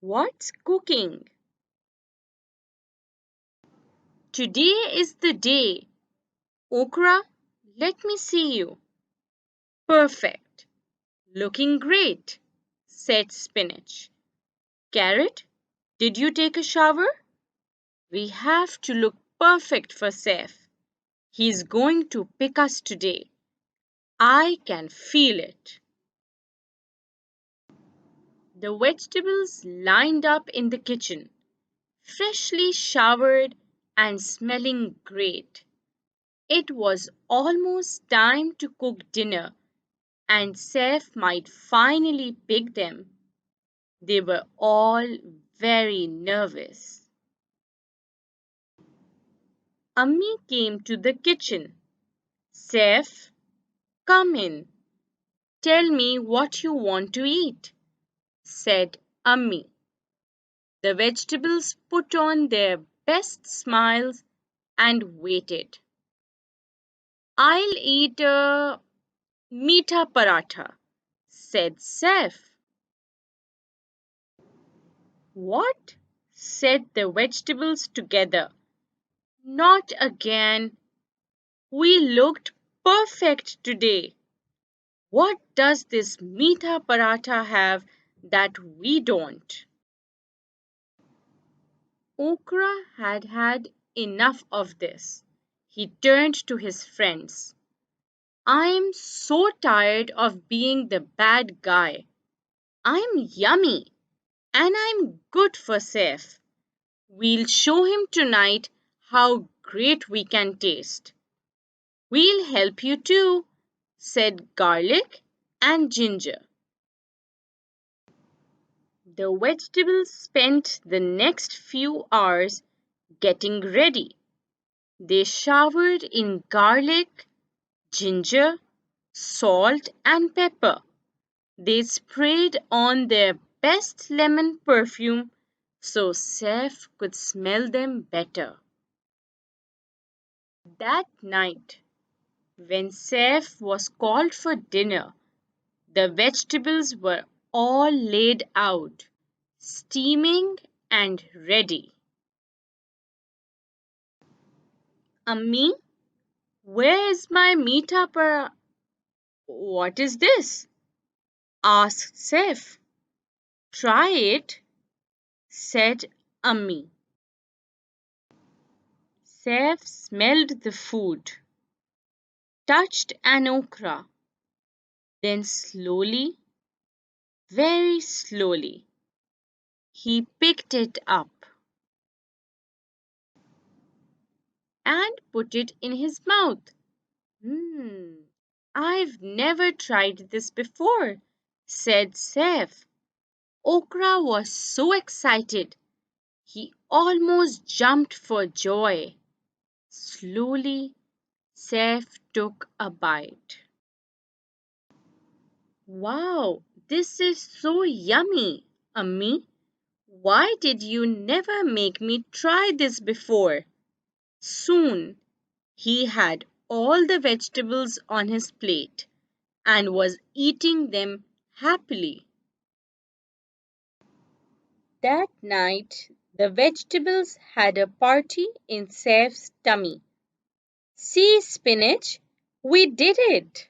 What's cooking? Today is the day. Okra, let me see you. Perfect. Looking great, said Spinach. Carrot, did you take a shower? We have to look perfect for Saif. He's going to pick us today. I can feel it. The vegetables lined up in the kitchen, freshly showered and smelling great. It was almost time to cook dinner, and Saif might finally pick them. They were all very nervous. Ammi came to the kitchen. Saif, come in. Tell me what you want to eat, said Ammi. The vegetables put on their best smiles and waited. I'll eat a meetha paratha, said Saif. What? Said the vegetables together. Not again. We looked perfect today. What does this meetha paratha have that we don't? Okra had had enough of this. He turned to his friends. I'm so tired of being the bad guy. I'm yummy and I'm good for Saif. We'll show him tonight how great we can taste. We'll help you too, said Garlic and Ginger. The vegetables spent the next few hours getting ready. They showered in garlic, ginger, salt, and pepper. They sprayed on their best lemon perfume so Saif could smell them better. That night, when Saif was called for dinner, the vegetables were all laid out, steaming and ready. Ammi, where is my meetha para? What is this? Asked Saif. Try it, said Ammi. Saif smelled the food, touched an okra, then slowly, very slowly, he picked it up and put it in his mouth. Hmm, I've never tried this before, said Saif. Okra was so excited, he almost jumped for joy. Slowly, Saif took a bite. Wow, this is so yummy, Ammi. Why did you never make me try this before? Soon he had all the vegetables on his plate and was eating them happily. That night, the vegetables had a party in Saif's tummy. See, Spinach, we did it!